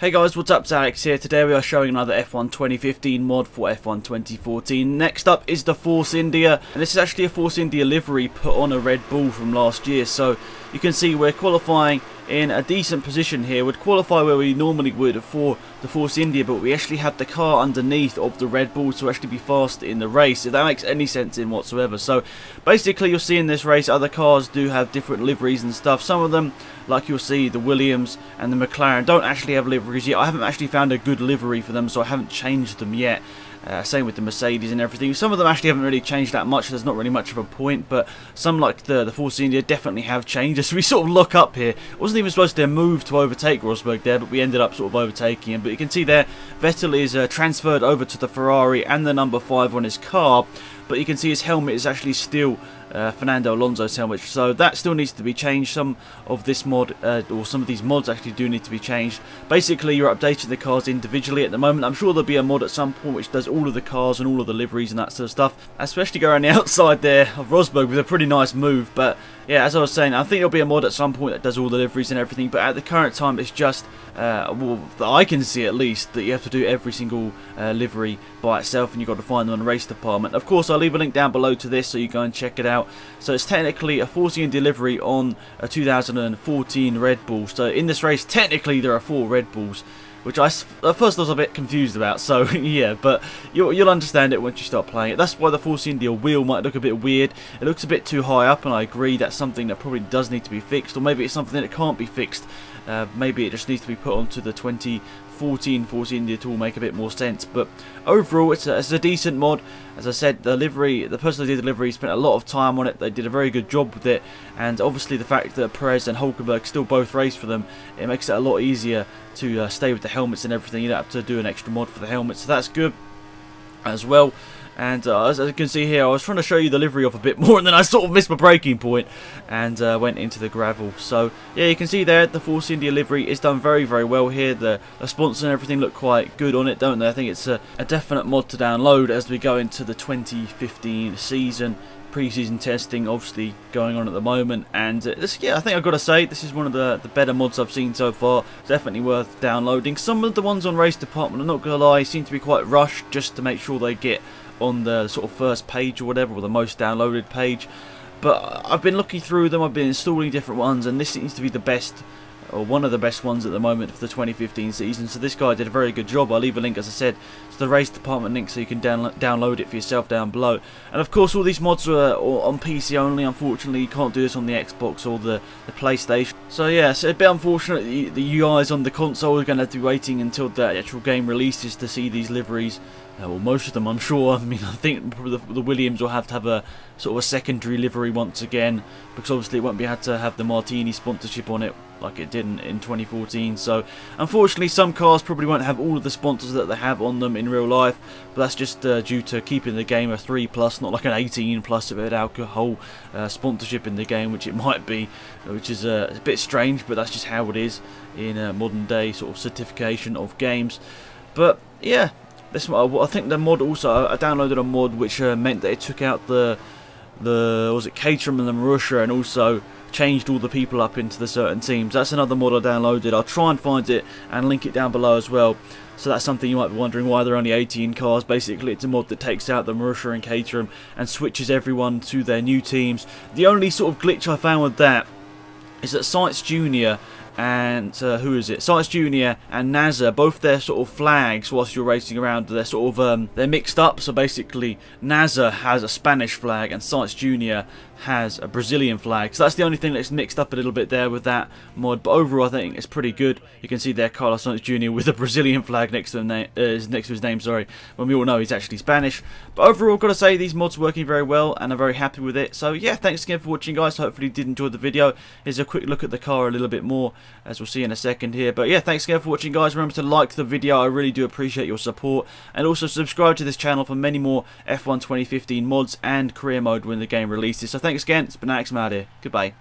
Hey guys, what's up? It's Alex here. Today we are showing another F1 2015 mod for F1 2014. Next up is the Force India, and this is actually a Force India livery put on a Red Bull from last year. So you can see we're qualifying in a decent position here. We'd qualify where we normally would for the Force India, but we actually have the car underneath of the Red Bull to actually be faster in the race, if that makes any sense in whatsoever. So basically you'll see in this race other cars do have different liveries and stuff. Some of them, like you'll see, the Williams and the McLaren don't actually have liveries yet. I haven't actually found a good livery for them, so I haven't changed them yet. Same with the Mercedes and everything. Some of them actually haven't really changed that much. There's not really much of a point, but some, like the Force India, definitely have changed. So we sort of lock up here. Wasn't even supposed to move to overtake Rosberg there, but we ended up sort of overtaking him. But you can see there, Vettel is transferred over to the Ferrari and the number 5 on his car. But you can see his helmet is actually still Fernando Alonso's helmet, so that still needs to be changed. Some of this mod, or some of these mods actually do need to be changed. Basically, you're updating the cars individually at the moment. I'm sure there'll be a mod at some point which does all of the cars and all of the liveries and that sort of stuff. Especially go around the outside there of Rosberg with a pretty nice move. But yeah, as I was saying, I think there'll be a mod at some point that does all the liveries and everything. But at the current time, it's just, well, that I can see at least, that you have to do every single livery by itself, and you've got to find them on the race department. Of course, I'll leave a link down below to this so you go and check it out. So it's technically a Force India delivery on a 2014 Red Bull. So in this race, technically there are 4 Red Bulls, which at first I was a bit confused about. So yeah, but you'll understand it once you start playing it. That's why the Force India wheel might look a bit weird. It looks a bit too high up, and I agree that's something that probably does need to be fixed, or maybe it's something that can't be fixed. Maybe it just needs to be put onto the 2014 Force India to make a bit more sense. But overall, it's a decent mod. As I said, the person who did the livery spent a lot of time on it. They did a very good job with it, and obviously the fact that Perez and Hulkenberg still both race for them, it makes it a lot easier to stay with the helmets and everything. You don't have to do an extra mod for the helmets, so that's good as well. And as you can see here, I was trying to show you the livery off a bit more, and then I sort of missed my braking point and went into the gravel. So yeah, you can see there the Force India livery is done very, very well here. The sponsor and everything look quite good on it, don't they? I think it's a definite mod to download as we go into the 2015 season. Pre-season testing obviously going on at the moment, and yeah, I think I've got to say this is one of the better mods I've seen so far. Definitely worth downloading. Some of the ones on race department, I'm not gonna lie, seem to be quite rushed just to make sure they get on the sort of first page or whatever, or the most downloaded page. But I've been looking through them, I've been installing different ones, and this seems to be the best, or one of the best ones at the moment for the 2015 season. So this guy did a very good job. I'll leave a link, as I said, to the race department link so you can download it for yourself down below. And of course, all these mods are on PC only. Unfortunately, you can't do this on the Xbox or the PlayStation. So yeah, it's a bit unfortunate the UIs on the console are going to have to be waiting until the actual game releases to see these liveries. Well, most of them, I'm sure. I mean, I think the Williams will have to have a sort of a secondary livery once again, because obviously it won't be able to have the Martini sponsorship on it like it did in 2014. So unfortunately, some cars probably won't have all of the sponsors that they have on them in real life, but that's just due to keeping the game a 3+, not like an 18+ of alcohol sponsorship in the game, which it might be, which is a bit strange, but that's just how it is in modern day sort of certification of games. But yeah, I think the mod also, I downloaded a mod which meant that it took out the was it Caterham and the Marussia, and also changed all the people up into the certain teams. That's another mod I downloaded. I'll try and find it and link it down below as well. So that's something you might be wondering why there are only 18 cars. Basically, it's a mod that takes out the Marussia and Caterham and switches everyone to their new teams. The only sort of glitch I found with that is that Science Junior and who is it? Science Junior and NASA, both their sort of flags whilst you're racing around, they're sort of they're mixed up. So basically, NASA has a Spanish flag and Science Junior has a Brazilian flag. So that's the only thing that's mixed up a little bit there with that mod. But overall, I think it's pretty good. You can see there Carlos Sainz Jr. with a Brazilian flag next to his name. Sorry, when we all know he's actually Spanish. But overall, I've got to say these mods are working very well, and I'm very happy with it. So yeah, thanks again for watching, guys. Hopefully you did enjoy the video. Here's a quick look at the car a little bit more, as we'll see in a second here. But yeah, thanks again for watching, guys. Remember to like the video. I really do appreciate your support, and also subscribe to this channel for many more F1 2015 mods and career mode when the game releases. So thanks again. It's been Alex here. Goodbye.